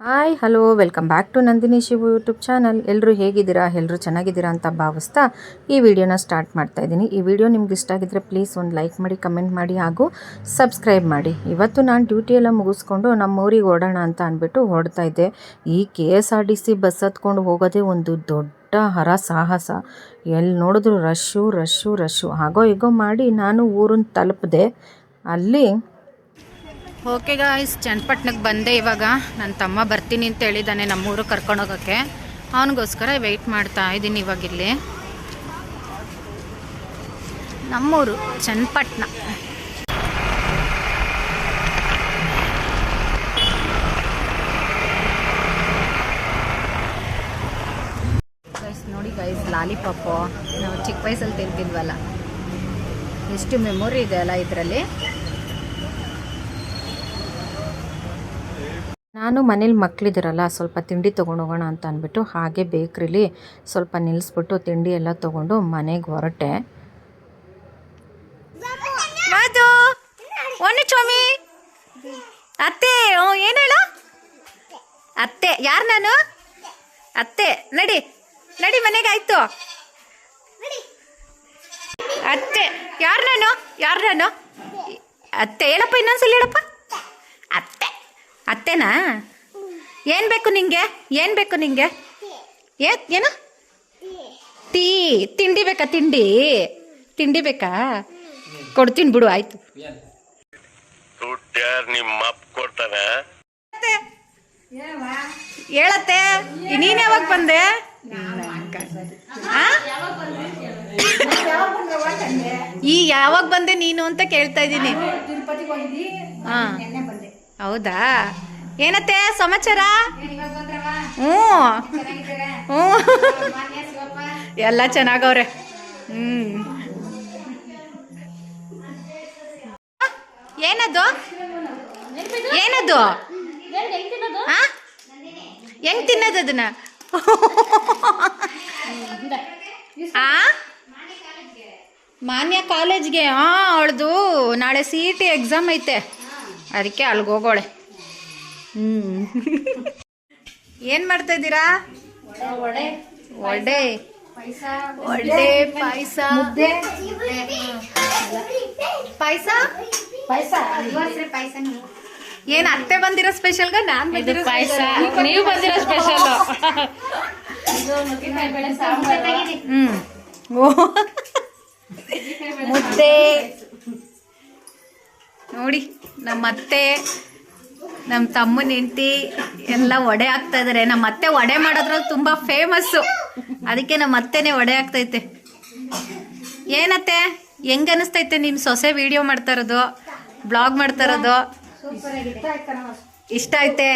Hi hello welcome back to Nandini Shivu YouTube channel. ಎಲ್ಲರೂ ಹೇಗಿದ್ದೀರಾ? ಎಲ್ಲರೂ ಚೆನ್ನಾಗಿದ್ದೀರಾ ಅಂತ ಭಾವಿಸ್ತಾ ಈ ವಿಡಿಯೋನ ಸ್ಟಾರ್ಟ್ ಮಾಡ್ತಾ ಇದ್ದೀನಿ. ಈ ವಿಡಿಯೋ ನಿಮ್ಗೆ ಇಷ್ಟ ಆಗಿದ್ರೆ ಪ್ಲೀಸ್ ಒಂದು ಲೈಕ್ ಮಾಡಿ, ಕಮೆಂಟ್ ಮಾಡಿ ಹಾಗೂ ಸಬ್ಸ್ಕ್ರೈಬ್ ಮಾಡಿ. ಇವತ್ತು ನಾನು ಡ್ಯೂಟಿ ಎಲ್ಲ ಮುಗಿಸ್ಕೊಂಡು ನಮ್ಮ ಊರಿಗೆ ಓಡೋಣ ಅಂತ ಅಂದ್ಬಿಟ್ಟು ಹೊರಡ್ತಾ ಇದ್ದೆ. ಈ KSRTC ಬಸ್ ಹತ್ಕೊಂಡು ಹೋಗೋದೇ ಒಂದು ದೊಡ್ಡ ಸಾಹಸ. ಎಲ್ಲಿ ನೋಡಿದ್ರು ರಶ್ಶು ರಶ್ಶು ರಶ್ಶು. ಹಾಗೋ ಹೀಗೋ ಮಾಡಿ ನಾನು ಊರನ್ನು ತಲುಪಿದೆ. ಅಲ್ಲಿ ಓಕೆ ಗಾಯ್ಸ್, ಚನ್ನಪಟ್ಟಣಕ್ಕೆ ಬಂದೆ. ಇವಾಗ ನನ್ನ ತಮ್ಮ ಬರ್ತೀನಿ ಅಂತ ಹೇಳಿದ್ದಾನೆ ನಮ್ಮೂರು ಕರ್ಕೊಂಡೋಗೋಕ್ಕೆ. ಅವನಿಗೋಸ್ಕರ ವೆಯ್ಟ್ ಮಾಡ್ತಾ ಇದ್ದೀನಿ. ಇವಾಗ ಇಲ್ಲಿ ನಮ್ಮೂರು ಚನ್ನಪಟ್ಟಣ. ಗೈಸ್ ನೋಡಿ ಗೈಸ್, ಲಾಲಿಪಾಪು ನಾವು ಚಿಕ್ಕ ವಯಸ್ಸಲ್ಲಿ ತಿಂತಿದ್ವಲ್ಲ, ಎಷ್ಟು ಮೆಮೊರಿ ಇದೆ ಅಲ್ಲ ಇದರಲ್ಲಿ. ನಾನು ಮನೇಲಿ ಮಕ್ಕಳಿದ್ದೀರಲ್ಲ, ಸ್ವಲ್ಪ ತಿಂಡಿ ತೊಗೊಂಡು ಹೋಗೋಣ ಅಂತ ಅಂದ್ಬಿಟ್ಟು ಹಾಗೆ ಬೇಕ್ರಿಲಿ ಸ್ವಲ್ಪ ನಿಲ್ಲಿಸ್ಬಿಟ್ಟು ತಿಂಡಿ ಎಲ್ಲ ತೊಗೊಂಡು ಮನೆಗೆ ಹೊರಟೆ. ಚೋಮಿ ಅತ್ತೆ, ಏನು ಹೇಳ ಅತ್ತೆ? ಯಾರು ನಾನು? ಅತ್ತೆ ನಡಿ ನಡಿ ಮನೆಗೆ. ಆಯ್ತು ಅತ್ತೆ. ಯಾರು ನಾನು? ಅತ್ತೆ ಹೇಳಪ್ಪ, ಇನ್ನೊಂದ್ಸಲ ಹೇಳಪ್ಪ. ಅತ್ತೆ ಅತ್ತೆನಾ? ಏನು ಬೇಕು ನಿಂಗೆ? ಏನು? ಟೀ? ತಿಂಡಿ ಬೇಕಾ? ತಿಂಡಿ ಬೇಕಾ? ಕೊಡ್ತೀನಿ ಬಿಡು. ಆಯ್ತು. ಹೇಳತ್ತೆ, ನೀನ್ ಯಾವಾಗ ಬಂದೆ? ಯಾವಾಗ ಬಂದೆ ನೀನು ಅಂತ ಕೇಳ್ತಾ ಇದ್ದೀನಿ. ಹೌದಾ? ಏನತ್ತೆ ಸಮಾಚಾರ? ಎಲ್ಲ ಚೆನ್ನಾಗವ್ರೆ. ಏನದು ಹೆಂಗ್ ತಿನ್ನೋದು ಅದನ್ನ? ಮಾನ್ಯ ಕಾಲೇಜ್ಗೆ? ಅವಳದು ನಾಳೆ CET ಎಕ್ಸಾಮ್ ಐತೆ, ಅದಕ್ಕೆ ಅಲ್ಲಿಗೆ ಹೋಗೋಳೆ. ಏನು ಮಾಡ್ತಾ ಇದ್ದೀರಾ? ಒಡೆ ಪಾಯಸ. ಏನು ಅತ್ತೆ ಬಂದಿರೋ ಸ್ಪೆಷಲ್ಗ ನಾನು ಬಂದಿರೋ ಪಾಯಸ? ನೀವು ಬಂದಿರೋ ಸ್ಪೆಷಲ್. ಮುದ್ದೆ ನೋಡಿ, ನಮ್ಮ ಅತ್ತೆ ನಮ್ಮ ತಮ್ಮನ ಹೆಂಡತಿ ಎಲ್ಲ ವಡೆ ಹಾಕ್ತಾ ಇದ್ದಾರೆ. ನಮ್ಮ ಅತ್ತೆ ವಡೆ ಮಾಡೋದ್ರಲ್ಲಿ ತುಂಬ ಫೇಮಸ್ಸು, ಅದಕ್ಕೆ ನಮ್ಮ ಅತ್ತೆನೇ ವಡೆ ಹಾಕ್ತೈತೆ. ಏನತ್ತೆ, ಹೆಂಗೆ ಅನಿಸ್ತೈತೆ ನಿಮ್ಮ ಸೊಸೆ ವಿಡಿಯೋ ಮಾಡ್ತಾ ಇರೋದು, ಬ್ಲಾಗ್ ಮಾಡ್ತಾ ಇರೋದು? ಇಷ್ಟ ಐತೆ?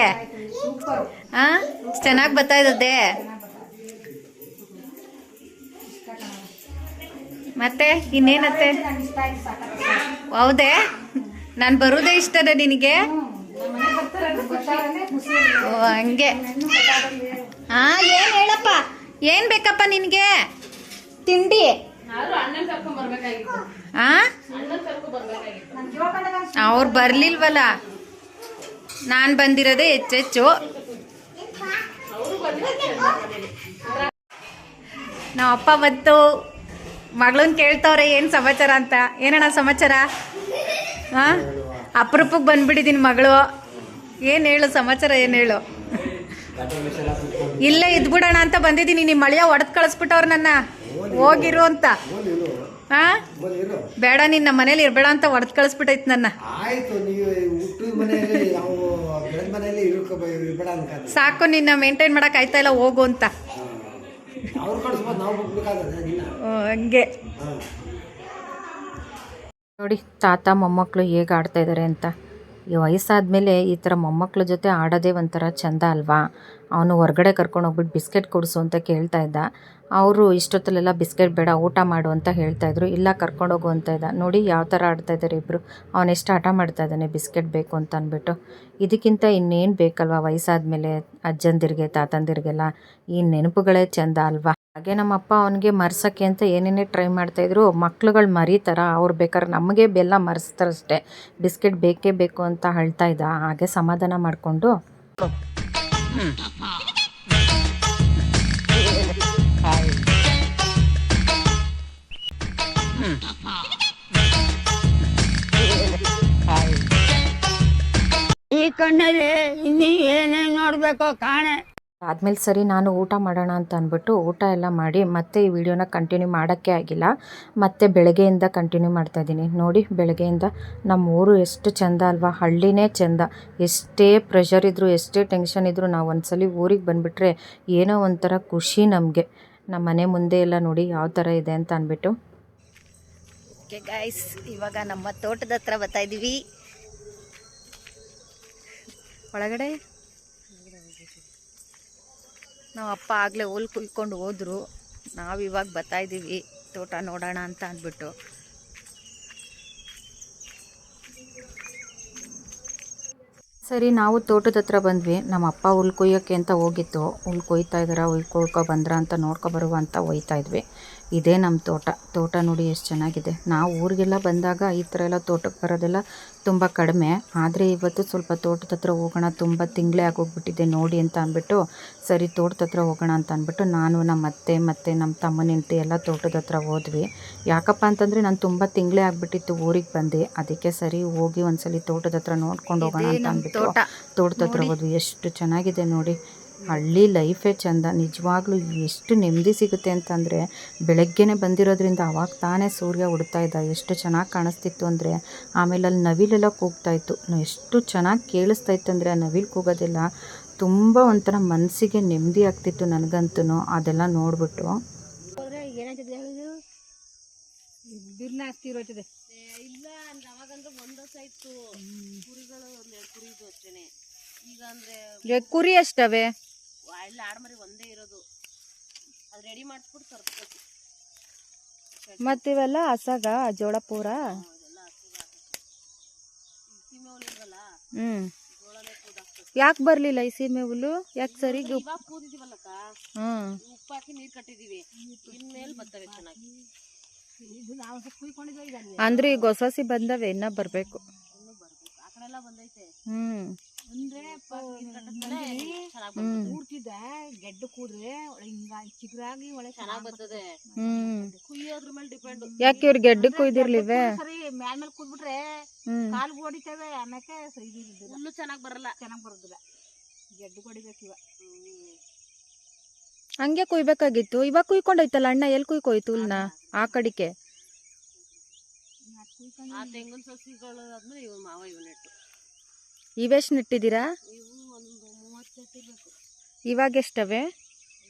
ಚೆನ್ನಾಗಿ ಬರ್ತಾ ಇದ್ದದ್ದೇ? ಮತ್ತೆ ಇನ್ನೇನತ್ತೆ? ಹೌದೇ? ನಾನು ಬರೋದೇ ಇಷ್ಟನಾ ನಿನಗೆ? ಹಂಗೆ. ಏನು ಹೇಳಪ್ಪ, ಏನು ಬೇಕಪ್ಪ ನಿನಗೆ? ತಿಂಡಿ? ಅವ್ರು ಬರ್ಲಿಲ್ವಲ್ಲ, ನಾನು ಬಂದಿರೋದೇ ಹೆಚ್ಚೆಚ್ಚು. ನಮ್ಮ ಅಪ್ಪ ಬಂತು, ಮಗಳನ್ನ ಕೇಳ್ತವ್ರೆ ಏನು ಸಮಾಚಾರ ಅಂತ. ಏನಣ್ಣ ಸಮಾಚಾರ? ಅಪರೂಪಕ್ಕೆ ಬಂದ್ಬಿಟ್ಟಿದ್ದೀನಿ ಮಗಳು. ಏನು ಹೇಳು ಸಮಾಚಾರ? ಏನು ಹೇಳು? ಇಲ್ಲೇ ಇದ್ಬಿಡೋಣ ಅಂತ ಬಂದಿದ್ದೀನಿ. ನಿಮ್ಮ ಮಳೆಯ ಹೊಡೆದು ಕಳಿಸ್ಬಿಟ್ಟವ್ರು ನನ್ನ, ಹೋಗಿರು ಅಂತ. ಬೇಡ, ನೀನು ನಮ್ಮ ಮನೇಲಿ ಇರಬೇಡ ಅಂತ ಹೊಡೆದು ಕಳಿಸ್ಬಿಟ್ಟೈತೆ ನನ್ನ. ಸಾಕು, ನಿನ್ನ ಮೇಂಟೈನ್ ಮಾಡಕ್ ಆಯ್ತಾ ಇಲ್ಲ, ಹೋಗು ಅಂತ. ಹಂಗೆ ನೋಡಿ ತಾತ ಮೊಮ್ಮಕ್ಕಳು ಹೇಗೆ ಆಡ್ತಾ ಇದ್ದಾರೆ ಅಂತ. ಈ ವಯಸ್ಸಾದಮೇಲೆ ಈ ಥರ ಮೊಮ್ಮಕ್ಕಳ ಜೊತೆ ಆಡೋದೇ ಒಂಥರ ಚೆಂದ ಅಲ್ವಾ? ಅವನು ಹೊರಗಡೆ ಕರ್ಕೊಂಡೋಗ್ಬಿಟ್ಟು ಬಿಸ್ಕೆಟ್ ಕೊಡಿಸು ಅಂತ ಕೇಳ್ತಾ ಇದ್ದ. ಅವರು ಇಷ್ಟೊತ್ತಲ್ಲೆಲ್ಲ ಬಿಸ್ಕೆಟ್ ಬೇಡ, ಊಟ ಮಾಡು ಅಂತ ಹೇಳ್ತಾಯಿದ್ರು. ಇಲ್ಲ ಕರ್ಕೊಂಡೋಗು ಅಂತ ಇದ್ದ. ನೋಡಿ ಯಾವ ಥರ ಆಡ್ತಾ ಇದ್ದಾರೆ ಇಬ್ಬರು. ಅವನೆಷ್ಟು ಆಟ ಮಾಡ್ತಾ ಇದ್ದಾನೆ ಬಿಸ್ಕೆಟ್ ಬೇಕು ಅಂತ ಅಂದ್ಬಿಟ್ಟು. ಇದಕ್ಕಿಂತ ಇನ್ನೇನು ಬೇಕಲ್ವ ವಯಸ್ಸಾದಮೇಲೆ ಅಜ್ಜಂದಿರಿಗೆ ತಾತಂದಿರಿಗೆಲ್ಲ ಈ ನೆನಪುಗಳೇ ಚೆಂದ ಅಲ್ವಾ? ಹಾಗೆ ನಮ್ಮಪ್ಪ ಅವನಿಗೆ ಮರ್ಸೋಕ್ಕೆ ಅಂತ ಏನೇನೇ ಟ್ರೈ ಮಾಡ್ತಾಯಿದ್ರು. ಮಕ್ಳುಗಳು ಮರಿತಾರ? ಅವ್ರು ಬೇಕಾದ್ರೆ ನಮಗೆ ಬೆಲ್ಲ ಮರೆಸ್ತಾರಷ್ಟೇ, ಬಿಸ್ಕೆಟ್ ಬೇಕೇ ಬೇಕು ಅಂತ ಹೇಳ್ತಾ ಇದ್ದ. ಹಾಗೆ ಸಮಾಧಾನ ಮಾಡಿಕೊಂಡು ಈ ಕಣ್ಣಲ್ಲಿ ಇನ್ನೀ ಏನೇನು ನೋಡ್ಬೇಕೋ ಕಾಣೆ. ಆದಮೇಲೆ ಸರಿ ನಾನು ಊಟ ಮಾಡೋಣ ಅಂತ ಅಂದ್ಬಿಟ್ಟು ಊಟ ಎಲ್ಲ ಮಾಡಿ ಮತ್ತೆ ಈ ವಿಡಿಯೋನ ಕಂಟಿನ್ಯೂ ಮಾಡೋಕ್ಕೆ ಆಗಿಲ್ಲ. ಮತ್ತೆ ಬೆಳಗ್ಗೆಯಿಂದ ಕಂಟಿನ್ಯೂ ಮಾಡ್ತಾಯಿದ್ದೀನಿ. ನೋಡಿ ಬೆಳಗ್ಗೆಯಿಂದ ನಮ್ಮ ಊರು ಎಷ್ಟು ಚೆಂದ ಅಲ್ವಾ, ಹಳ್ಳಿನೇ ಚೆಂದ. ಎಷ್ಟೇ ಪ್ರೆಷರ್ ಇದ್ದರೂ ಎಷ್ಟೇ ಟೆನ್ಷನ್ ಇದ್ದರೂ ನಾವು ಒಂದ್ಸಲಿ ಊರಿಗೆ ಬಂದುಬಿಟ್ರೆ ಏನೋ ಒಂಥರ ಖುಷಿ ನಮಗೆ. ನಮ್ಮ ಮನೆ ಮುಂದೆ ಎಲ್ಲ ನೋಡಿ ಯಾವ ಥರ ಇದೆ ಅಂತ ಅಂದ್ಬಿಟ್ಟು. ಓಕೆ ಗೈಸ್, ಇವಾಗ ನಮ್ಮ ತೋಟದ ಹತ್ರ ಬರ್ತಾ ಇದ್ದೀವಿ. ಒಳಗಡೆ ನಾವು ಅಪ್ಪ ಆಗಲೇ ಹುಲ್ ಕುಯ್ಕೊಂಡು ಹೋದ್ರು. ನಾವು ಇವಾಗ ಬರ್ತಾ ಇದ್ದೀವಿ ತೋಟ ನೋಡೋಣ ಅಂತ ಅಂದ್ಬಿಟ್ಟು. ಸರಿ ನಾವು ತೋಟದ ಹತ್ರ ಬಂದ್ವಿ. ನಮ್ಮ ಅಪ್ಪ ಹುಲ್ ಕೊಯ್ಯೋಕ್ಕೆ ಅಂತ ಹೋಗಿತ್ತು. ಹುಲ್ ಕೊಯ್ತಾ ಇದ್ದಾರ, ಹುಲ್ ಕೊಯ್ಕೊ ಬಂದ್ರ ಅಂತ ನೋಡ್ಕೊಬರುವ ಅಂತ ಹೋಯ್ತಾ ಇದ್ವಿ. ಇದೇ ನಮ್ಮ ತೋಟ ನೋಡಿ ಎಷ್ಟು ಚೆನ್ನಾಗಿದೆ. ನಾವು ಊರಿಗೆಲ್ಲ ಬಂದಾಗ ಈ ಥರ ಎಲ್ಲ ತೋಟಕ್ಕೆ ಬರೋದೆಲ್ಲ ತುಂಬ ಕಡಿಮೆ. ಆದರೆ ಇವತ್ತು ಸ್ವಲ್ಪ ತೋಟದ ಹತ್ರ ಹೋಗೋಣ, ತುಂಬ ತಿಂಗಳೇ ಆಗೋಗ್ಬಿಟ್ಟಿದೆ ನೋಡಿ ಅಂತ ಅಂದ್ಬಿಟ್ಟು ಸರಿ ತೋಟದ ಹತ್ರ ಹೋಗೋಣ ಅಂತ ಅಂದ್ಬಿಟ್ಟು ನಾನು ನಮ್ಮ ಅತ್ತೆ ಮತ್ತು ನಮ್ಮ ತಮ್ಮನ ಹೆಂಡತಿ ಎಲ್ಲ ತೋಟದ ಹತ್ರ ಹೋದ್ವಿ. ಯಾಕಪ್ಪ ಅಂತಂದರೆ ನಾನು ತುಂಬ ತಿಂಗಳೇ ಆಗಿಬಿಟ್ಟಿತ್ತು ಊರಿಗೆ ಬಂದು. ಅದಕ್ಕೆ ಸರಿ ಹೋಗಿ ಒಂದ್ಸಲಿ ತೋಟದ ಹತ್ರ ನೋಡ್ಕೊಂಡು ಹೋಗೋಣ ಅಂತ ಅಂದ್ಬಿಟ್ಟು ತೋಟದ ಹತ್ರ ಹೋದ್ವಿ. ಎಷ್ಟು ಚೆನ್ನಾಗಿದೆ ನೋಡಿ. ಹಳ್ಳಿ ಲೈಫೇ ಚೆಂದ ನಿಜವಾಗ್ಲೂ. ಎಷ್ಟು ನೆಮ್ಮದಿ ಸಿಗುತ್ತೆ ಅಂತಂದರೆ ಬೆಳಗ್ಗೆನೇ ಬಂದಿರೋದ್ರಿಂದ ಅವಾಗ ತಾನೇ ಸೂರ್ಯ ಉಡ್ತಾ ಇದ್ದ, ಎಷ್ಟು ಚೆನ್ನಾಗಿ ಕಾಣಿಸ್ತಿತ್ತು ಅಂದರೆ. ಆಮೇಲೆ ಅಲ್ಲಿ ನವಿಲೆಲ್ಲ ಕೂಗ್ತಾಯಿತ್ತು, ಎಷ್ಟು ಚೆನ್ನಾಗಿ ಕೇಳಿಸ್ತಾಯಿತ್ತು ಅಂದರೆ ಆ ನವಿಲು ಕೂಗೋದೆಲ್ಲ ತುಂಬ ಒಂಥರ ಮನಸ್ಸಿಗೆ ನೆಮ್ಮದಿ ಆಗ್ತಿತ್ತು ನನಗಂತೂ ಅದೆಲ್ಲ ನೋಡ್ಬಿಟ್ಟು. ಇಲ್ಲ ಅಂದ್ರೆ ಅವಾಗಂದ್ರೆ ಒಂದು ವರ್ಷ ಇತ್ತು ಕುರಿಗಳು, ಕುರಿದು ಅಷ್ಟೇನೆ. ಈಗ ಅಂದ್ರೆ ಕುರಿ ಎಷ್ಟವೆ? ಎಲ್ಲ ಆಡ್ಮರಿ ಒಂದೇ ಇರೋದು, ಅದು ರೆಡಿ ಮಾಡಿಸ್ಬಿಟ್ಟು ತರ್ಬೇಕು. ಮತ್ತಿವೆಲ್ಲ ಹಸಗ ಜೋಳ ಪೂರ ಸೀಮೆ ಹುಲ್ಲು ಇಲ್ವಲ್ಲ, ಜೋಳನೇ ಕೂದಾಕ್ಬೇಕು. ಯಾಕೆ ಬರಲಿಲ್ಲ ಈ ಸೀಮೆ ಹುಲ್ಲು? ಯಾಕೆ ಸರಿ ಇವಾಗ ಕೂದಿದೀವಲ್ಲಕ್ಕ, ಉಪ್ಪು ಹಾಕಿ ನೀರು ಕಟ್ಟಿದೀವಿ, ಇನ್ಮೇಲೆ ಬರ್ತವೆ ಚೆನ್ನಾಗಿ. ಅಂದ್ರೆ ಈಗ ಹೊಸಸಿ ಬಂದವೆ, ಇನ್ನ ಬರ್ಬೇಕು. ಇನ್ನೂ ಬರ್ಬೇಕು, ಆ ಕಡೆ ಎಲ್ಲ ಬಂದೈತೆ. ಗೆಡ್ಡು ಕೂಡ್ರೆ ಹಿಂಗ ಚಿಗುರಾಗಿ ಒಳ್ಳೆ ಚೆನ್ನಾಗಿ ಬರ್ತದೆ. ಕುಯ್ಯೋದ್ರ ಮೇಲೆ ಡಿಪೆಂಡ್. ಯಾಕೆ ಇವ್ರು ಗೆಡ್ಡು ಕುಯ್ದಿರ್ಲಿವೆ? ಸರಿ ಮ್ಯಾಲ್ ಮೇಲೆ ಕೂದ್ಬಿಟ್ರೆ ಕಾಲು ಹೊಡಿತೇವೆ, ಆಮ್ಯಾಕೆ ಹುಲ್ಲು ಚೆನ್ನಾಗಿ ಬರಲ್ಲ, ಚೆನ್ನಾಗಿ ಬರೋದಿಲ್ಲ. ಗೆಡ್ಡು ಹೊಡಿಬೇಕಿವ. ಹಂಗೆ ಕುಯ್ಬೇಕಾಗಿತ್ತು. ಇವಾಗ ಕುಯ್ಕೊಂಡೈತಲ್ಲ ಅಣ್ಣ, ಎಲ್ಲಿ ಕುಯ್ಕೋಯ್ತು ಹುಲ್ನ? ಆ ಕಡಿಕೆ ಆ ತೆಂಗಿನ ಸಸಿಗಳು ಆದ್ಮೇಲೆ ಇವ್ ಮಾವ ಇವ್ ನೆಟ್ಟು. ಇವೆಷ್ಟು ನೆಟ್ಟಿದ್ದೀರಾ? ಇವು ಒಂದು 30 ನೆಟ್ಟಿರ್ಬೇಕು. ಇವಾಗ ಎಷ್ಟವೆ?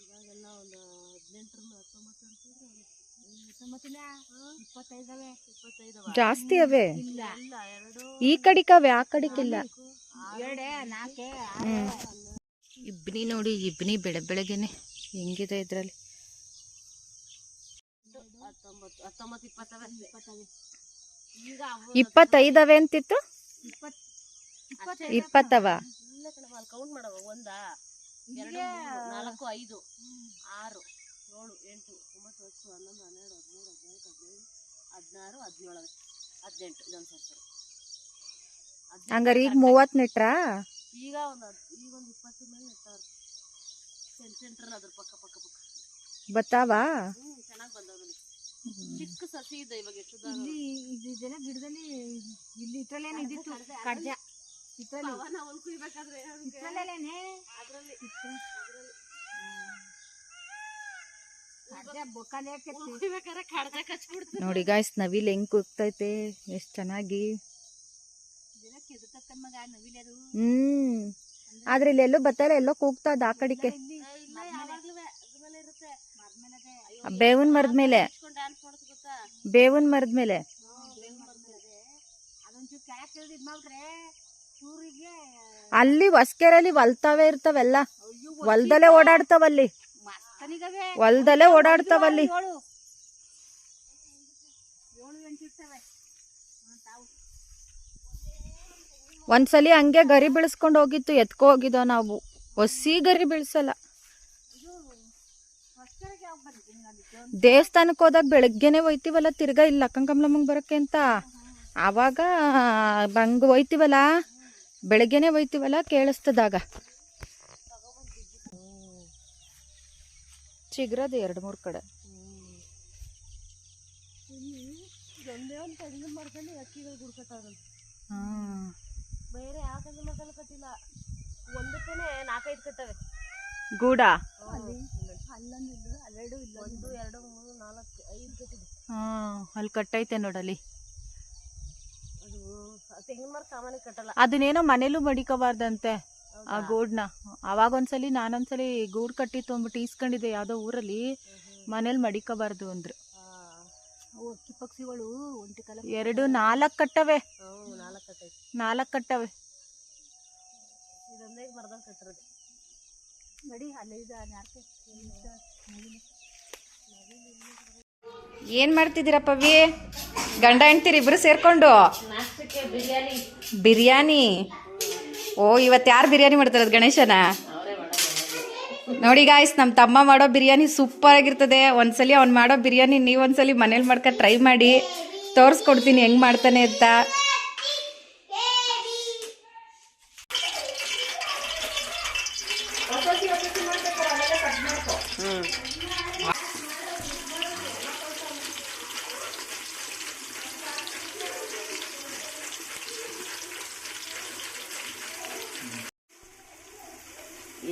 ಇವಾಗೆಲ್ಲ ಒಂದು 18-19 ಜಾಸ್ತಿ ಅವೆ. ಇಲ್ಲ, ಎರಡು ಈ ಕಡಿಕವೆ, ಆ ಕಡಿಕಿಲ್ಲ. ಇಬ್ನಿ ನೋಡಿ, ಇಬ್ನಿ ಬೆಳಗ್ಗೆನೆ ಹೆಂಗಿದೆ ಇದ್ರಲ್ಲಿ. 19-20 ಈಗ 25 ಅಂತಿತ್ತು. 20 ಇಲ್ಲ ಕಣವ, ಅಲ್ಲಿ ಕೌಂಟ್ ಮಾಡವ. 1 2 3 4 5 6 7 8 9 10 11 12 13 14 15 16 17 18 ಇದೊಂದು ಸರ್. ಹಂಗಾರೆ ಈಗ 30 ನೆಟ್ರಾ? ಈಗ ಒಂದು 20 ಮೇಲೆ ನೆಟ್ಟವ್ರು ಸೆಂಟ್ರಲ್ ಅದ್ರ ಪಕ್ಕ ಬತ್ತಾವಾ? ಚೆನ್ನಾಗಿ ಬಂದವ್ರು. ಚಿಕ್ಕ ಸಸಿ ಇದೆ ಇವಾಗ. ಎಷ್ಟು ಗಿಡದಲ್ಲಿ ಇಲ್ಲಿ ಇದ್ರಲ್ಲೇನೆ ಇದ್ದಿತ್ತು ಕಡ್ಜ. ನೋಡಿ ಗಾಯ್ಸ್, ನವಿಲ್ ಹೆಂಗ್ ಕೂಗ್ತೈತೆ ಎಷ್ಟು ಚೆನ್ನಾಗಿ. ಆದ್ರೆ ಇಲ್ಲೆಲ್ಲೋ ಬತ್ತಾರ, ಎಲ್ಲೋ ಕೂಗ್ತದ ಆ ಕಡಿಕೆ. ಬೇವಿನ ಮರದ ಮೇಲೆ, ಬೇವಿನ ಮರದ ಮೇಲೆ. ಅಲ್ಲಿ ಹೊಸಕೆರೆಯಲ್ಲಿ ಹೊಲ್ತಾವೆ ಇರ್ತಾವೆಲ್ಲ, ಹೊಲ್ದಲ್ಲೇ ಓಡಾಡ್ತಾವಲ್ಲಿ, ಹೊಲ್ದಲ್ಲೇ ಓಡಾಡ್ತಾವಲ್ಲಿ. ಒಂದ್ಸಲಿ ಹಂಗೆ ಗರಿ ಬೆಳೆಸ್ಕೊಂಡು ಹೋಗಿತ್ತು, ಎತ್ಕೊ ಹೋಗಿದ್ದೋ ನಾವು. ಹೊಸಿ ಗರಿ ಬೆಳೆಸಲ್ಲ. ದೇವಸ್ಥಾನಕ್ಕೆ ಹೋದಾಗ ಬೆಳಗ್ಗೆನೆ ಹೋಯ್ತಿವಲ್ಲ ತಿರ್ಗಾ, ಇಲ್ಲ ಅಕ್ಕಂಕಮ್ಲಮ್ಮಂಗೆ ಬರೋಕ್ಕೆ ಅಂತ. ಆವಾಗ ಹಂಗೆ ಹೋಯ್ತಿವಲ್ಲ, ಬೆಳಗ್ಗೆನೆ ಹೋಯ್ತಿವಲ್ಲ, ಕೇಳಿಸ್ತದಾಗ ಚಿಗ್ರದು 2-3 ಕಡೆ. ಒಂದೇ ಒಂದು ತೆಂಗಿನ ಮರದಲ್ಲಿ ಅಕ್ಕಿಗಳು ಗುಡ್ ಕಟ್ಟಾಗಲ್ಲ. ಬೇರೆ ಯಾವ ತೆಂಗಿನ ಮರದಲ್ಲಿ ಕಟ್ಟಿಲ್ಲ. ಒಂದಕ್ಕೇ 4-5 ಕಟ್ಟವೆ ಗೂಡ. ಅಲ್ಲೊಂದು 2 ಇಲ್ಲ, 1 2 3 4 5 ಕಟ್ಟಿದೆ. ಅಲ್ಲಿ ಕಟ್ಟೈತೆ ನೋಡಲ್ಲಿ. ಅದು ತೆಂಗಿನ ಮರ ಸಾಮಾನ್ಯ ಕಟ್ಟಲ್ಲ. ಅದನ್ನೇನೋ ಮನೇಲೂ ಮಡಿಕೋಬಾರ್ದಂತೆ ಆ ಗೂಡ್ನ. ಅವಾಗ ಒಂದ್ಸಲಿ ನಾನೊಂದ್ಸಲಿ ಗೂಡ್ ಕಟ್ಟಿತ್ತು ಅಂದ್ಬಿಟ್ಟು ಈಸ್ಕೊಂಡಿದ್ದೆ ಯಾವುದೋ ಊರಲ್ಲಿ. ಮನೇಲಿ ಮಡಿಕೋಬಾರ್ದು ಅಂದ್ರು. ಅಕ್ಕಿ ಪಕ್ಷಿಗಳು ಒಂಟಿ ಕಾಲ 4 ಕಟ್ಟವೆ. 4 ಕಟ್ಟೈತೆ. 4 ಕಟ್ಟವೆ. ಇದೊಂದೇ ಮರದಲ್ಲಿ ಕಟ್ಟಿರೋದು ನೋಡಿ. ಅಲ್ಲೇ ಏನ್ ಮಾಡ್ತಿದ್ದೀರಾ ಪವಿ? ಗಂಡ ಹೆಂಡ್ತೀರಿ ಇಬ್ರು ಸೇರ್ಕೊಂಡು ನಾಷ್ಟಕ್ಕೆ ಬಿರಿಯಾನಿ. ಬಿರಿಯಾನಿ. ಓ, ಇವತ್ತು ಯಾರು ಬಿರಿಯಾನಿ ಮಾಡ್ತಾರದು? ಗಣೇಶನ? ನೋಡಿ ಗಾಯ್ಸ್, ನಮ್ಮ ತಮ್ಮ ಮಾಡೋ ಬಿರಿಯಾನಿ ಸೂಪರ್ ಆಗಿರ್ತದೆ. ಒಂದ್ಸಲಿ ಅವ್ನು ಮಾಡೋ ಬಿರಿಯಾನಿ ನೀವೊಂದ್ಸಲಿ ಮನೇಲಿ ಮಾಡ್ಕೊಂಡು ಟ್ರೈ ಮಾಡಿ, ತೋರಿಸ್ಕೊಡ್ತೀನಿ ಹೆಂಗೆ ಮಾಡ್ತಾನೆ ಅಂತ.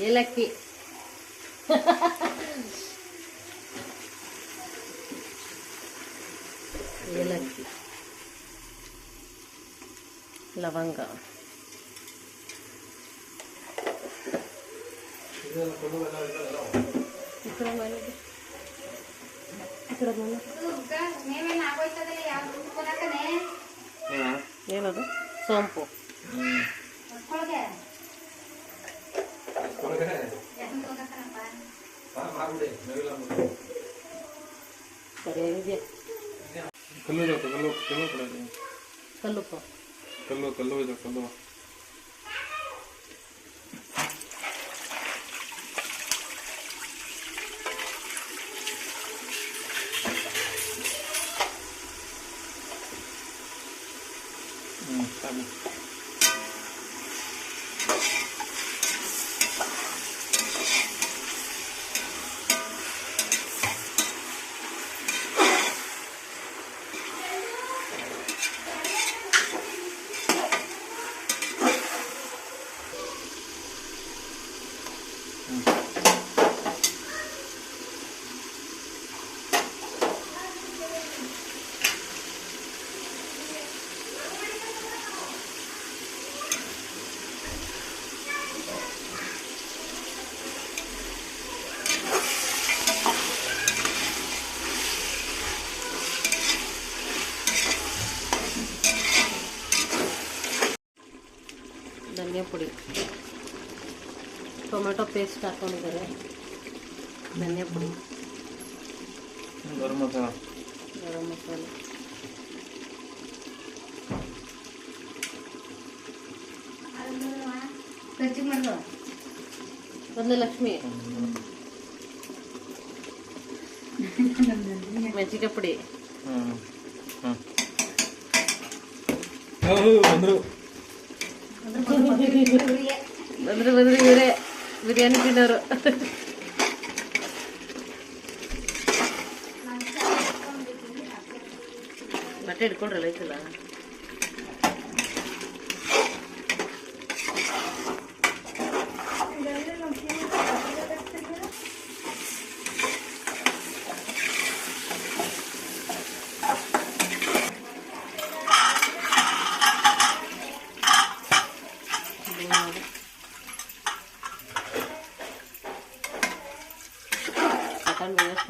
ಏಲಕ್ಕಿ, ಏಲಕ್ಕಿ, ಲವಂಗ, ಏನದು ಸೋಂಪು, ಸರಿಯಾಗಿದೆ. ಕಲ್ಲುಪ್ಪು, ಧನಿಯಾ ಪುಡಿ, ಟೊಮೆಟೊ ಪೇಸ್ಟ್ ಹಾಕೊಂಡಿದ್ದಾರೆ, ಧನಿಯಾ ಪುಡಿ, ಗರಂ ಮಸಾಲೆ, ಮೊದಲು ಲಕ್ಷ್ಮಿ, ಮೆಣಸಿನ ಪುಡಿ, ಬಂದ್ರು ಇವರೇ ಬಿರಿಯಾನಿ ತಿನ್ನೋರು. ಬಟ್ಟೆ ಹಿಡ್ಕೊಂಡ್ರಲ್ಲ ಐತಲ್ಲ.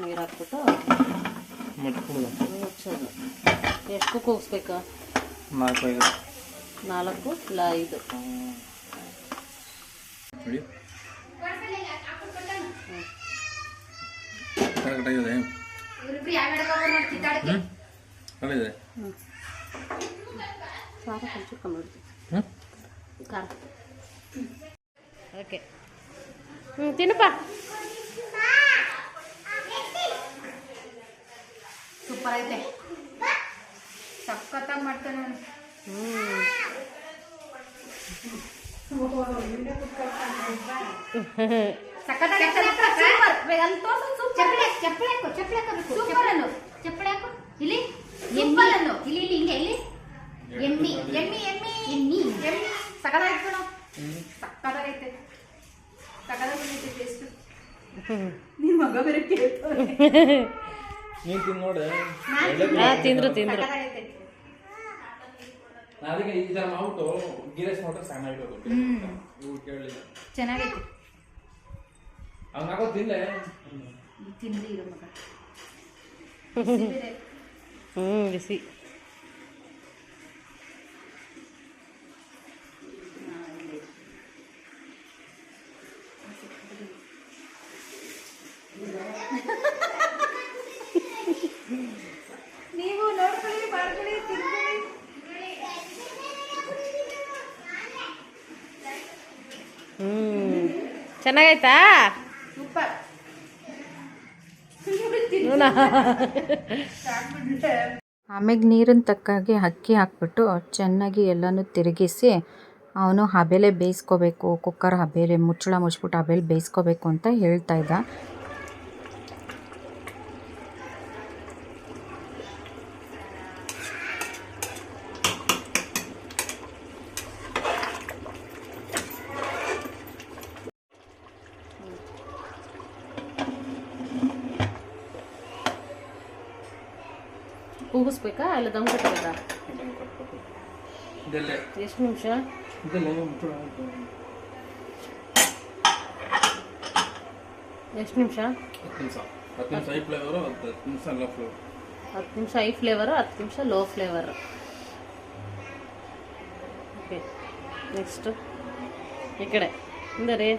ನೀರು ಹಾಕ್ಬಿಟ್ಟು ಮುಚ್ಚೋದು. ಎಷ್ಟು ಕೂಗಿಸ್ಬೇಕಾ? 4 ಇಲ್ಲ 5. ಖಾರ కొంచెం ಕಮ್ಮಿ ಖಾರ. ಓಕೆ, ತಿನ್ನಪ್ಪ. ಸೂಪರ್ ಐತೆ, ಸಖತ್ತಾಗಿ ಮಾಡ್ತಾನೆ. ಚಪ್ಪಳೆ ಹಾಕು ಇಲ್ಲಿ ಎಮ್ಮಿ ಇಲ್ಲಿ ಹಿಂಗೆ ಇಲ್ಲಿ ಎಮ್ಮಿ ಎಮ್ಮಿ ಎಮ್ಮಿ ಎಮ್ಮಿ ಎಮ್ಮಿ ಸಕಲಾಯ್ತು ಸಕ್ಕದಾಗೈತೆ ಸಕಲಾಗೈತೆ ಟೇಸ್ಟ್ ನಿನ್ ಮಗ ಬೇರೆ ಕೇಳ್ತಾನೆ ನೀನ್ ತಿಂದು ನೋಡ್ರೆ ತಿಂದ್ರು ಅದಕ್ಕೆ ಈ ತರ ಮಾಡ್ಬಿಟ್ಟು ಗಿರೇಶ್ ನೋಡ್ರೆ ಚೆನ್ನಾಗಿರ್ಬೇಕು ಇವು ಕೇಳಲಿಲ್ಲ ಚೆನ್ನಾಗೈತೆ ಅವ್ನು ಹಾಕೋ ತಿನ್ಲೆ ತಿಂದು ಇರೋ ಮಗ ಬಿಸಿ ನೀವು ನೋಡ್ಕೊಳ್ಳಿ ಮಾಡ್ಕೊಳ್ಳಿ ತಿನ್ಕೊಳ್ಳಿ ಚೆನ್ನಾಗೈತಾ ಸೂಪರ್ ಆಮೇಲೆ ನೀರನ್ನು ತಕ್ಕಾಗೆ ಅಕ್ಕಿ ಹಾಕ್ಬಿಟ್ಟು ಚೆನ್ನಾಗಿ ಎಲ್ಲನೂ ತಿರುಗಿಸಿ ಅವನು ಹಬೆಲೆ ಬೇಯಿಸ್ಕೋಬೇಕು, ಕುಕ್ಕರ್ ಹಬೆಲೆ ಮುಚ್ಚಳ ಮುಚ್ಬಿಟ್ಟು ಹಬೆಲೆ ಬೇಯಿಸ್ಕೋಬೇಕು ಅಂತ ಹೇಳ್ತಾ ಇದ್ದ. ಕೂಗಿಸ್ಬೇಕಾ ಇಲ್ಲ ದಮ್ ಕಟ್ಟಬೇಕಾ? ಇದೆಲ್ಲೇ ಎಷ್ಟು ನಿಮಿಷ? ಇದೆಲ್ಲೇ ಮುಚ್ಚಳ ಎಷ್ಟು ನಿಮಿಷ? 10 ನಿಮಿಷ. 10 ನಿಮಿಷ ಹೈ ಫ್ಲೇವರು, 10 ನಿಮಿಷ ಲೋ ಫ್ಲೇವರ್. 10 ನಿಮಿಷ ಹೈ ಫ್ಲೇವರು, 10 ನಿಮಿಷ ಲೋ ಫ್ಲೇವರ್. ಓಕೆ, ನೆಕ್ಸ್ಟ್ ಈ ಕಡೆ ಹಿಂದೆ ರೀ.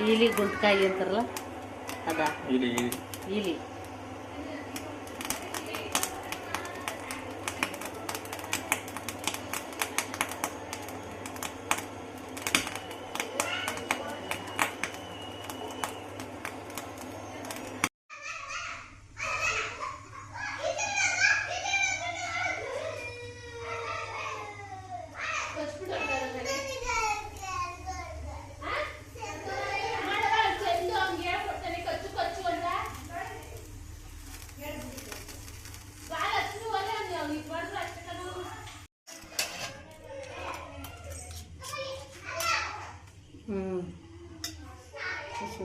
ಈಲಿ ಗುಂಟ್ಕಾಯಿ ಅಂತಾರಲ್ಲ ಅದಾ? ಇಲ್ಲಿ ಈಲಿ.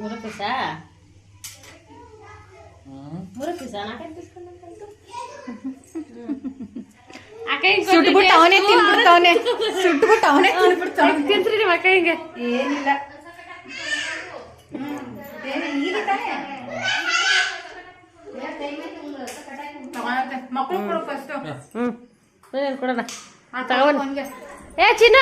ಮೂರು ಪೀಸ? ಮೂರು ಪೀಸ? ನಾಲ್ಕೈದು ಪೀಸ್ ಸುಟ್ಬಿಟ್ಟು ಅವನೇ ತಿನ್ಬಿಡ್ತಾವನೆ, ಸುಟ್ಬಿಟ್ಟು ಅವನೇ ತಿನ್ಬಿಡ್ತಾವನೆ. ತಿನ್ಸ್ರಿ ನಿಮ್ಮ ಅಕ್ಕ ಹಿಂಗೆ. ಏನಿಲ್ಲ, ಮಕ್ಕಳು ಕೊಡು ಫಸ್ಟ್. ಕೊಡೋಣ ತಗೊಂಡು. ಏ ಚಿನ್ನ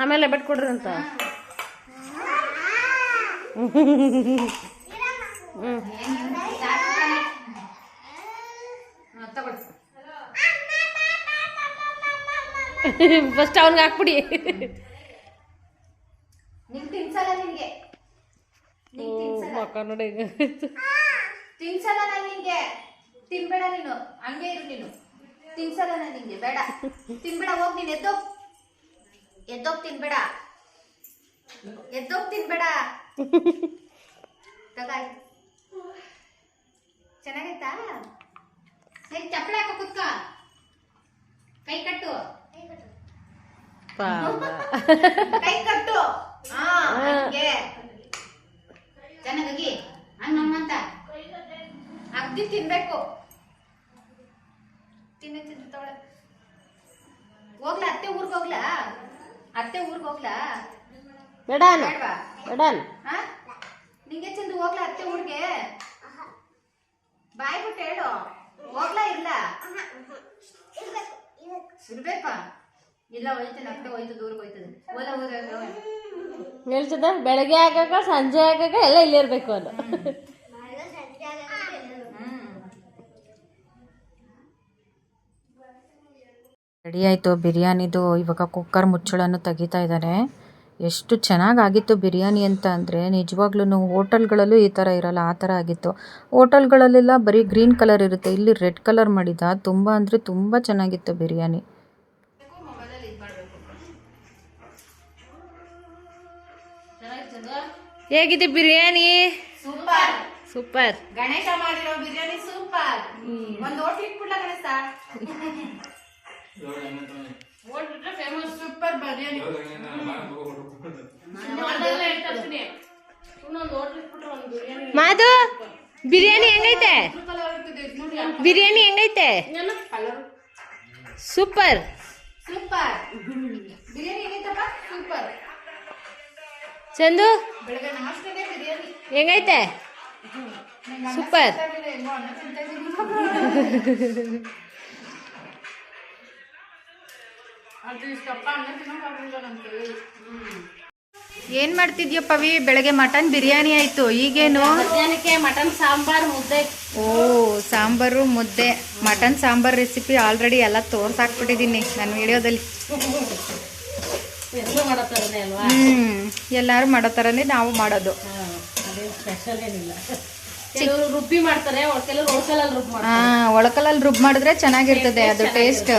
ಆಮೇಲೆ ಬೆಟ್ ಕೊಡ್ರಿ ಅಂತ. ಫಸ್ಟ್ ಅವನ್ಗೆ ಹಾಕ್ಬಿಡಿ. ತಿನ್ಸಲ್ಲ ನಿನ್ಗೆ, ಮಕ್ಕ ನೋಡಿ ತಿನ್ಸಲ್ಲ ನಾನು ನಿನ್ಗೆ. ತಿನ್ಬೇಡ ನೀನು, ಹಂಗೆ ಇರು ನೀನು. ತಿನ್ಸಲ್ಲ ನಾನು ನಿಂಗೆ, ಬೇಡ ತಿನ್ಬೇಡ. ಹೋಗ್ ನೀನ್ ಎದ್ದೋಗ್, ಎದ್ದೋಗ್ ತಿನ್ಬೇಡ, ಎದ್ದೋಗ್ ತಿನ್ಬೇಡ. ತಗಾಯ್ ಚೆನ್ನಾಗೈತಾ? ಸರಿ ಚಪ್ಪಳೆ ಹಾಕೋ, ಕುತ್ಕ, ಕೈ ಕಟ್ಟು, ಕೈ ಕಟ್ಟು. ಹಾ ಹಂಗೆ ಚೆನ್ನಾಗಿ ಹಂಗಮ್ಮಂತ ಅಗ್ದಿ ತಿನ್ಬೇಕು. ತಿನ್ನಿ ತಿಂದು ತಗೊಳ. ಹೋಗ್ಲಾ ಅತ್ತೆ ಊರ್ಗ್ ಹೋಗ್ಲಾ? ಅತ್ತೆ ಊರ್ಗ್ ಹೋಗ್ಲಾ? ಬೇಡಾನ್ ಬೇಡವಾ? ಬೇಡಾನ್. ಹಾ ನಿಂಗೆ ಚಂದ ಹೋಗ್ಲಾ ಅತ್ತೆ ಊರ್ಗೆ? ಬಾಯ್ ಬಿಟ್ಟು ಹೇಳು, ಹೋಗ್ಲಾ ಇಲ್ಲ? ಇರ್ಬೇಕಾ? ಇಲ್ಲ ಹೋಯ್ತೇನೆ, ಅತ್ತೆ ಹೋಯ್ತು, ದೂರಕ್ಕೆ ಹೋಯ್ತದೆ. ಓಲ ಊರ ಹೇಳ್ತದ ಬೆಳಗ್ಗೆ ಆಗಾಗ ಸಂಜೆ ಆಗಾಗ ಎಲ್ಲ ಇಲ್ಲೇ ಇರ್ಬೇಕು ಅದು. ರೆಡಿ ಆಯಿತು ಬಿರಿಯಾನಿದು. ಇವಾಗ ಕುಕ್ಕರ್ ಮುಚ್ಚಳನ್ನು ತೆಗಿತಾ ಇದ್ದಾರೆ. ಎಷ್ಟು ಚೆನ್ನಾಗಾಗಿತ್ತು ಬಿರಿಯಾನಿ ಅಂತ ಅಂದರೆ ನಿಜವಾಗ್ಲೂ ಹೋಟೆಲ್ಗಳಲ್ಲೂ ಈ ಥರ ಇರಲ್ಲ, ಆ ಥರ ಆಗಿತ್ತು. ಹೋಟೆಲ್ಗಳಲ್ಲೆಲ್ಲ ಬರೀ ಗ್ರೀನ್ ಕಲರ್ ಇರುತ್ತೆ, ಇಲ್ಲಿ ರೆಡ್ ಕಲರ್ ಮಾಡಿದ. ತುಂಬ ಅಂದರೆ ತುಂಬ ಚೆನ್ನಾಗಿತ್ತು ಬಿರಿಯಾನಿ. ಹೇಗಿದೆ ಬಿರಿಯಾನಿ? Super super. ಗಣೇಶ ಮಾಡಿರೋ ಬಿರಿಯಾನಿ ಸೂಪರ್. ಒಂದು ಹೋಟ್ಲ್ ಇಟ್ಬಿಡ್ಲ ಗಣೇಶ. ಸೂಪರ್ ಬಿರಿಯಾನಿ. ಮಾದು ಬಿರಿಯಾನಿ ಹೆಂಗೈತೆ? ಬಿರಿಯಾನಿ ಹೆಂಗೈತೆ? ಸೂಪರ್ ಸೂಪರ್ ಬಿರಿಯಾನಿ ಹೆಂಗೈತಪ್ಪ? ಸೂಪರ್. ಚಂದು ಬೆಳಗ್ಗೆ ನಾಷ್ಟನೇ ಬಿರಿಯಾನಿ ಹೆಂಗೈತೆ? ಸೂಪರ್. ಏನ್ ಮಾಡ್ತಿದ್ಯೋ ಪವಿ? ಬೆಳಗ್ಗೆ ಮಟನ್ ಬಿರಿಯಾನಿ ಆಯ್ತು, ಈಗೇನು? ಮಧ್ಯಾಹ್ನಕ್ಕೆ ಮಟನ್ ಸಾಂಬಾರ್ ಮುದ್ದೆ. ಓ, ಸಾಂಬಾರು ಮುದ್ದೆ. ಮಟನ್ ಸಾಂಬಾರ್ ರೆಸಿಪಿ ಆಲ್ರೆಡಿ ಎಲ್ಲ ತೋರ್ಸಾಕ್ಬಿಟ್ಟಿದ್ದೀನಿ ನನ್ನ ವಿಡಿಯೋದಲ್ಲಿ. ಎಲ್ಲರೂ ಮಾಡೋ ಥರನೇ ಅಲ್ವಾ? ಎಲ್ಲರೂ ಮಾಡೋ ಥರನೇ ನಾವು ಮಾಡೋದು. ಅದೇನು ಸ್ಪೆಷಲ್ ಏನಿಲ್ಲ. ಕೆಲವರು ರುಬ್ಬಿ ಮಾಡ್ತಾರೆ, ಕೆಲವರು ಒಳಕಲ್ಲಲ್ಲಿ ರುಬ್ಬಿ ಮಾಡ್ತಾರೆ. ಒಳಕಲ್ಲಲ್ಲಿ ರುಬ್ಬ್ ಮಾಡಿದ್ರೆ ಚೆನ್ನಾಗಿರ್ತದೆ ಅದು ಟೇಸ್ಟ್.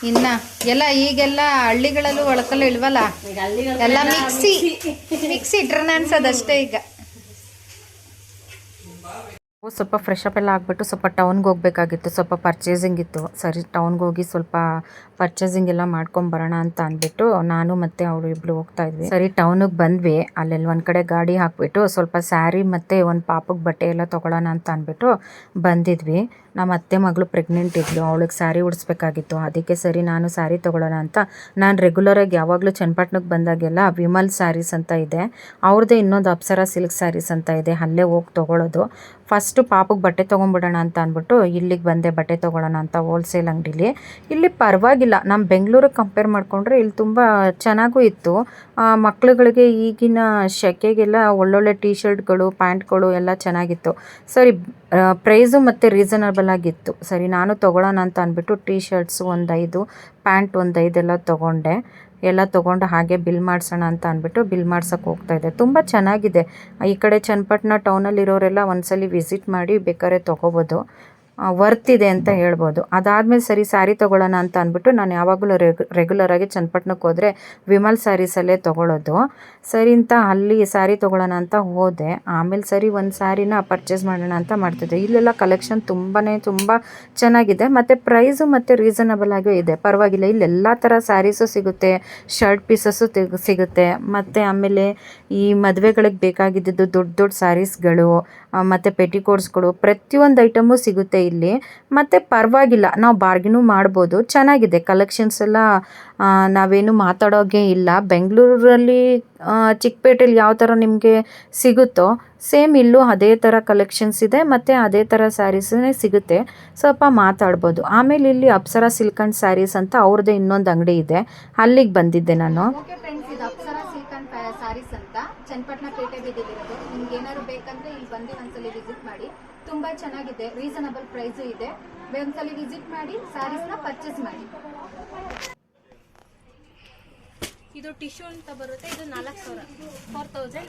ಇನ್ನ ಎಲ್ಲ ಈಗೆಲ್ಲ ಹಳ್ಳಿಗಳಲ್ಲೂ ಒಳಕಲ್ಲು ಇಲ್ವಲ್ಲ, ಈಗ ಹಳ್ಳಿಗಳ ಎಲ್ಲ ಮಿಕ್ಸಿ ಇಟ್ರನ ಅನ್ಸೋದಷ್ಟೇ ಈಗ. ಸ್ವಲ್ಪ ಫ್ರೆಶ್ ಅಪ್ ಎಲ್ಲ ಆಗಿಬಿಟ್ಟು ಸ್ವಲ್ಪ ಟೌನ್ಗೆ ಹೋಗ್ಬೇಕಾಗಿತ್ತು, ಸ್ವಲ್ಪ ಪರ್ಚೇಸಿಂಗ್ ಇತ್ತು. ಸರಿ ಟೌನ್ಗೆ ಹೋಗಿ ಸ್ವಲ್ಪ ಪರ್ಚೇಸಿಂಗ್ ಎಲ್ಲ ಮಾಡ್ಕೊಂಬರೋಣ ಅಂತ ಅಂದ್ಬಿಟ್ಟು ನಾನು ಮತ್ತು ಅವಳು ಇಬ್ಬರು ಹೋಗ್ತಾ ಇದ್ವಿ. ಸರಿ ಟೌನಿಗೆ ಬಂದ್ವಿ. ಅಲ್ಲೆಲ್ಲ ಒಂದು ಕಡೆ ಗಾಡಿ ಹಾಕ್ಬಿಟ್ಟು ಸ್ವಲ್ಪ ಸ್ಯಾರಿ ಮತ್ತು ಒಂದು ಪಾಪಗೆ ಬಟ್ಟೆ ಎಲ್ಲ ತೊಗೊಳ್ಳೋಣ ಅಂತ ಅಂದ್ಬಿಟ್ಟು ಬಂದಿದ್ವಿ. ನಮ್ಮ ಅತ್ತೆ ಮಗಳು ಪ್ರೆಗ್ನೆಂಟ್ ಇದ್ಲು, ಅವಳಿಗೆ ಸ್ಯಾರಿ ಉಡಿಸ್ಬೇಕಾಗಿತ್ತು. ಅದಕ್ಕೆ ಸರಿ ನಾನು ಸ್ಯಾರಿ ತೊಗೊಳ್ಳೋಣ ಅಂತ ನಾನು ರೆಗ್ಯುಲರಾಗಿ ಯಾವಾಗಲೂ ಚನ್ನಪಟ್ಟಣಕ್ಕೆ ಬಂದಾಗೆಲ್ಲ ವಿಮಲ್ ಸ್ಯಾರೀಸ್ ಅಂತ ಇದೆ, ಅವ್ರದ್ದೇ ಇನ್ನೊಂದು ಅಪ್ಸರಾ ಸಿಲ್ಕ್ ಸ್ಯಾರೀಸ್ ಅಂತ ಇದೆ, ಅಲ್ಲೇ ಹೋಗಿ ತೊಗೊಳ್ಳೋದು. ಫಸ್ಟು ಪಾಪಗೆ ಬಟ್ಟೆ ತೊಗೊಂಬಿಡೋಣ ಅಂತ ಅಂದ್ಬಿಟ್ಟು ಇಲ್ಲಿಗೆ ಬಂದೆ ಬಟ್ಟೆ ತೊಗೊಳ್ಳೋಣ ಅಂತ ಹೋಲ್ಸೇಲ್ ಅಂಗಡೀಲಿ. ಇಲ್ಲಿ ಪರವಾಗಿಲ್ಲ, ನಮ್ಮ ಬೆಂಗಳೂರಿಗೆ ಕಂಪೇರ್ ಮಾಡಿಕೊಂಡ್ರೆ ಇಲ್ಲಿ ತುಂಬ ಚೆನ್ನಾಗೂ ಇತ್ತು. ಮಕ್ಳುಗಳಿಗೆ ಈಗಿನ ಶೆಕೆಗೆಲ್ಲ ಒಳ್ಳೊಳ್ಳೆ ಟೀ ಶರ್ಟ್ಗಳು ಪ್ಯಾಂಟ್ಗಳು ಎಲ್ಲ ಚೆನ್ನಾಗಿತ್ತು. ಸರಿ ಪ್ರೈಸು ಮತ್ತು ರೀಸನಬಲ್ ಆಗಿತ್ತು. ಸರಿ ನಾನು ತೊಗೊಳ್ಳೋಣ ಅಂತ ಅಂದ್ಬಿಟ್ಟು ಟೀ ಶರ್ಟ್ಸು ಒಂದು 5, ಪ್ಯಾಂಟ್ ಒಂದು 5 ಎಲ್ಲ ತೊಗೊಂಡೆ. ಎಲ್ಲ ತೊಗೊಂಡು ಹಾಗೆ ಬಿಲ್ ಮಾಡಿಸೋಣ ಅಂತ ಅಂದ್ಬಿಟ್ಟು ಬಿಲ್ ಮಾಡ್ಸೋಕ್ಕೆ ಹೋಗ್ತಾಯಿದ್ದೆ. ತುಂಬ ಚೆನ್ನಾಗಿದೆ. ಈ ಕಡೆ ಚನ್ನಪಟ್ಟಣ ಟೌನಲ್ಲಿರೋರೆಲ್ಲ ಒಂದ್ಸಲಿ ವಿಸಿಟ್ ಮಾಡಿ ಬೇಕಾದ್ರೆ ತೊಗೋಬೋದು, ವರ್ತ್ ಇದೆ ಅಂತ ಹೇಳ್ಬೋದು. ಅದಾದಮೇಲೆ ಸರಿ ಸ್ಯಾರಿ ತೊಗೊಳ್ಳೋಣ ಅಂತ ಅಂದ್ಬಿಟ್ಟು ನಾನು ಯಾವಾಗಲೂ ರೆಗ್ಯುಲರಾಗಿ ಚನ್ನಪಟ್ಟಣಕ್ಕೆ ಹೋದರೆ ವಿಮಲ್ ಸ್ಯಾರೀಸಲ್ಲೇ ತೊಗೊಳ್ಳೋದು. ಸರಿ ಅಂತ ಅಲ್ಲಿ ಸ್ಯಾರಿ ತೊಗೊಳ್ಳೋಣ ಅಂತ ಹೋದೆ. ಆಮೇಲೆ ಸರಿ ಒಂದು ಸ್ಯಾರಿನ ಪರ್ಚೇಸ್ ಮಾಡೋಣ ಅಂತ ಮಾಡ್ತಿದ್ದೆ. ಇಲ್ಲೆಲ್ಲ ಕಲೆಕ್ಷನ್ ತುಂಬ ಚೆನ್ನಾಗಿದೆ ಮತ್ತು ಪ್ರೈಸು ಮತ್ತು ರೀಸನಬಲ್ ಆಗೇ ಇದೆ, ಪರವಾಗಿಲ್ಲ. ಇಲ್ಲೆಲ್ಲ ಥರ ಸ್ಯಾರೀಸು ಸಿಗುತ್ತೆ, ಶರ್ಟ್ ಪೀಸಸ್ಸು ಸಿಗುತ್ತೆ. ಮತ್ತು ಆಮೇಲೆ ಈ ಮದುವೆಗಳಿಗೆ ಬೇಕಾಗಿದ್ದು ದೊಡ್ಡ ಸ್ಯಾರೀಸ್ಗಳು ಮತ್ತು ಪೆಟಿಕೋಟ್ಸ್ಗಳು ಪ್ರತಿಯೊಂದು ಐಟಮು ಸಿಗುತ್ತೆ ಇಲ್ಲಿ. ಮತ್ತು ಪರವಾಗಿಲ್ಲ, ನಾವು ಬಾರ್ಗಿನೂ ಮಾಡ್ಬೋದು, ಚೆನ್ನಾಗಿದೆ ಕಲೆಕ್ಷನ್ಸ್ ಎಲ್ಲ. ನಾವೇನು ಮಾತಾಡೋಗೆ ಇಲ್ಲ. ಬೆಂಗಳೂರಲ್ಲಿ ಚಿಕ್ಕಪೇಟೆಯಲ್ಲಿ ಯಾವ ಥರ ನಿಮಗೆ ಸಿಗುತ್ತೋ ಸೇಮ್ ಇಲ್ಲೂ ಅದೇ ಥರ ಕಲೆಕ್ಷನ್ಸ್ ಇದೆ ಮತ್ತು ಅದೇ ಥರ ಸ್ಯಾರೀಸೇ ಸಿಗುತ್ತೆ, ಸ್ವಲ್ಪ ಮಾತಾಡ್ಬೋದು. ಆಮೇಲೆ ಇಲ್ಲಿ ಅಪ್ಸರಾ ಸಿಲ್ಕ್ ಆ್ಯಂಡ್ ಸ್ಯಾರೀಸ್ ಅಂತ ಅವ್ರದ್ದೇ ಇನ್ನೊಂದು ಅಂಗಡಿ ಇದೆ, ಅಲ್ಲಿಗೆ ಬಂದಿದ್ದೆ ನಾನು. ಓಕೆ ಫ್ರೆಂಡ್ಸ್, ಇದು ಅಪ್ಸರಾ ಸಿಲ್ಕ್ ಆ್ಯಂಡ್ ಸ್ಯಾರೀಸ್ ಅಂತ ಚನ್ನಪಟ್ಟಣ ಪೇಟೆ ಬೀದಿಲಿರೋದು. ನಿಮ್ಗೆ ಏನಾದ್ರು ಬೇಕಂದ್ರೆ ಇಲ್ಲಿ ಬಂದು ಒಂದ್ಸಲಿ ವಿಸಿಟ್ ಮಾಡಿ, ತುಂಬಾ ಚೆನ್ನಾಗಿದೆ, ರೀಸನಬಲ್ ಪ್ರೈಸು ಇದೆ. ಒಂದ್ಸಲಿ ವಿಸಿಟ್ ಮಾಡಿ ಸ್ಯಾರೀಸ್ನ ಪರ್ಚೇಸ್ ಮಾಡಿ. ಇದು ಟಿಶ್ಯೂ ಅಂತ ಬರುತ್ತೆ, ಇದು 4000 4000.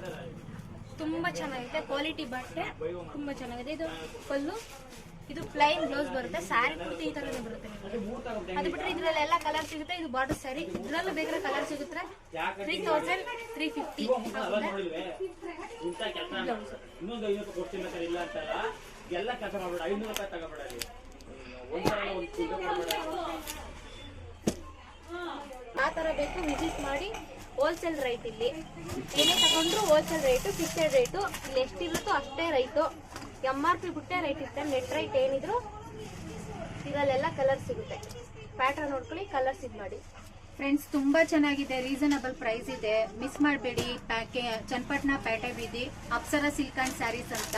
ತುಂಬ ಚೆನ್ನಾಗಿದೆ, ಕ್ವಾಲಿಟಿ ಬಟ್ಟೆ ತುಂಬ ಚೆನ್ನಾಗಿದೆ. ಇದು ಫುಲ್ಲು ಇದು ಪ್ಲೈನ್ ಬ್ಲೌಸ್ ಬರುತ್ತೆ, ಸ್ಯಾರಿ ಪೂರ್ತಿ ಈ ಥರನೇ ಬರುತ್ತೆ ನಿಮಗೆ. ಅದು ಬಿಟ್ಟರೆ ಇದರಲ್ಲಿ ಎಲ್ಲ ಕಲರ್ ಸಿಗುತ್ತೆ. ಇದು ಬಾರ್ಡರ್ ಸ್ಯಾರಿ, ಇದರಲ್ಲೂ ಬೇಕಾದ್ರೆ ಕಲರ್ ಸಿಗುತ್ತೆ. 3350 ಆ ಥರ ಬೇಕು, ವಿಸಿಟ್ ಮಾಡಿ. ಹೋಲ್ಸೇಲ್ ರೈಟ್ ಇಲ್ಲಿ ಏನೇ ತಗೊಂಡ್ರು ಹೋಲ್ಸೇಲ್ ರೇಟು, ಫಿಕ್ಸೆಡ್ ರೇಟು. ಇಲ್ಲಿ ಎಷ್ಟಿರುತ್ತೋ ಅಷ್ಟೇ ರೈಟು. MRP ಬಿಟ್ಟೆ ರೇಟ್ ಇರುತ್ತೆ. ನೆಟ್ ರೈಟ್ ಏನಿದ್ರು ಇದರಲ್ಲೆಲ್ಲ ಕಲರ್ ಸಿಗುತ್ತೆ. ಪ್ಯಾಟರ್ನ್ ನೋಡ್ಕೊಳ್ಳಿ, ಕಲರ್ಸ್ ಇದು ಮಾಡಿ. ಫ್ರೆಂಡ್ಸ್, ತುಂಬಾ ಚೆನ್ನಾಗಿದೆ, ರೀಸನಬಲ್ ಪ್ರೈಸ್ ಇದೆ, ಮಿಸ್ ಮಾಡಬೇಡಿ. ಚನ್ನಪಟ್ಟಣ ಪೇಟೆ ಬೀದಿ ಅಪ್ಸರಾ ಸಿಲ್ಕ್ ಆ್ಯಂಡ್ ಸ್ಯಾರೀಸ್ ಅಂತ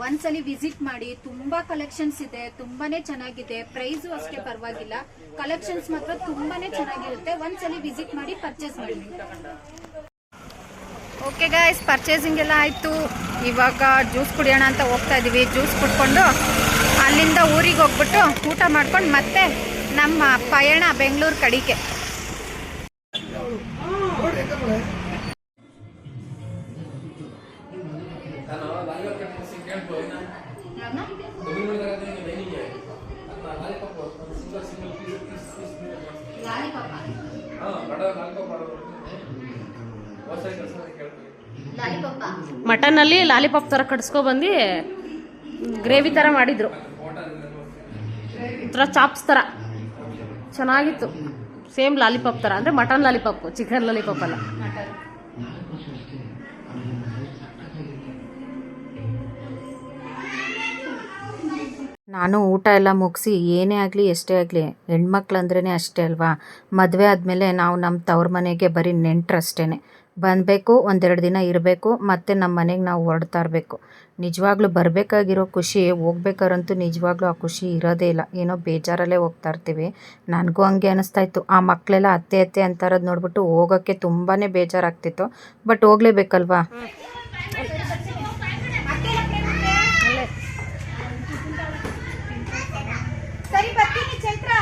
ಒಂದ್ಸಲಿ ವಿಸಿಟ್ ಮಾಡಿ. ತುಂಬಾ ಕಲೆಕ್ಷನ್ಸ್ ಇದೆ, ತುಂಬಾನೇ ಚೆನ್ನಾಗಿದೆ. ಪ್ರೈಸು ಅಷ್ಟೇ ಪರವಾಗಿಲ್ಲ, ಕಲೆಕ್ಷನ್ಸ್ ಮಾತ್ರ ತುಂಬಾನೇ ಚೆನ್ನಾಗಿರುತ್ತೆ. ಒಂದ್ಸಲಿ ವಿಸಿಟ್ ಮಾಡಿ, ಪರ್ಚೇಸ್ ಮಾಡಿ. ಓಕೆ ಗೈಸ್, ಪರ್ಚೇಸಿಂಗ್ ಎಲ್ಲ ಆಯಿತು. ಇವಾಗ ಜ್ಯೂಸ್ ಕುಡಿಯೋಣ ಅಂತ ಹೋಗ್ತಾ ಇದ್ದೀವಿ. ಜ್ಯೂಸ್ ಕುಡ್ಕೊಂಡು ಅಲ್ಲಿಂದ ಊರಿಗೆ ಹೋಗ್ಬಿಟ್ಟು ಊಟ ಮಾಡ್ಕೊಂಡು ಮತ್ತೆ ನಮ್ಮ ಪಯಣ ಬೆಂಗಳೂರು ಕಡೆಗೆ. ಮಟನಲ್ಲಿ ಲಾಲಿಪಾಪ್ ಥರ ಕಟ್ಸ್ಕೊಬಂದು ಗ್ರೇವಿ ಥರ ಮಾಡಿದ್ರು, ಥರ ಚಾಪ್ಸ್ ಥರ ಚೆನ್ನಾಗಿತ್ತು. ಸೇಮ್ ಲಾಲಿಪಾಪ್ ಥರ, ಅಂದರೆ ಮಟನ್ ಲಾಲಿಪಾಪ್, ಚಿಕನ್ ಲಾಲಿಪಾಪ್ ಅಲ್ಲ. ನಾನು ಊಟ ಎಲ್ಲ ಮುಗಿಸಿ ಏನೇ ಆಗಲಿ ಎಷ್ಟೇ ಆಗಲಿ ಹೆಣ್ಮಕ್ಳು ಅಂದ್ರೇ ಅಷ್ಟೇ ಅಲ್ವಾ. ಮದುವೆ ಆದಮೇಲೆ ನಾವು ನಮ್ಮ ತವ್ರ ಮನೆಗೆ ಬರೀ ನೆಂಟ್ರಷ್ಟೇ. ಬಂದಬೇಕು, ಒಂದೆರಡು ದಿನ ಇರಬೇಕು, ಮತ್ತು ನಮ್ಮ ಮನೆಗೆ ನಾವು ಹೊರಡ್ತಾ ಇರಬೇಕು. ನಿಜವಾಗ್ಲೂ ಬರಬೇಕಾಗಿರೋ ಖುಷಿ ಹೋಗ್ಬೇಕಾರಂತೂ ನಿಜವಾಗ್ಲೂ ಆ ಖುಷಿ ಇರೋದೇ ಇಲ್ಲ. ಏನೋ ಬೇಜಾರಲ್ಲೇ ಹೋಗ್ತಾ ಇರ್ತೀವಿ. ನನಗೂ ಹಂಗೆ ಅನ್ನಿಸ್ತಾಯಿತ್ತು. ಆ ಮಕ್ಕಳೆಲ್ಲ ಅತ್ತೆ ಅತ್ತೆ ಅಂತಾರದು ನೋಡ್ಬಿಟ್ಟು ಹೋಗೋಕ್ಕೆ ತುಂಬಾ ಬೇಜಾರಾಗ್ತಿತ್ತು. ಬಟ್ ಹೋಗಲೇಬೇಕಲ್ವಾ. ಸರಿ ಬರ್ತೀನಿ ಚೈತ್ರ.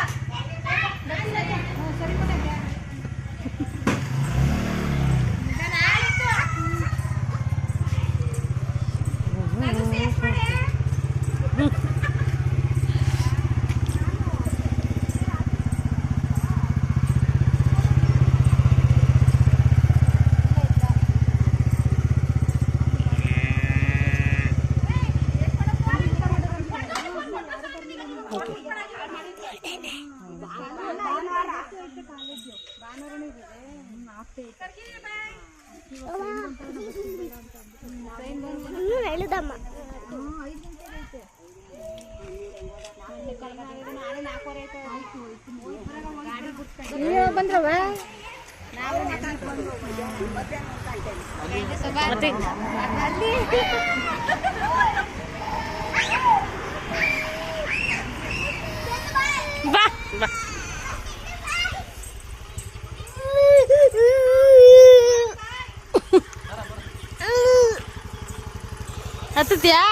ಬಂದ್ರವ ಬಾ ಬಾ. ಹತ್ತಿದ್ಯಾ?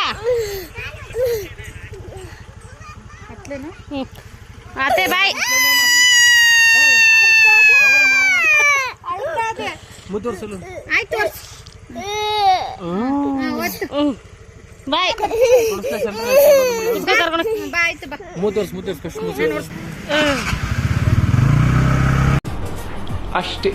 ಅತ್ತೆ ಬಾಯ್. ಆಯ್ತು ಬಾಯ್. ಆಯ್ತು ಬಾ. ಅಷ್ಟೇ.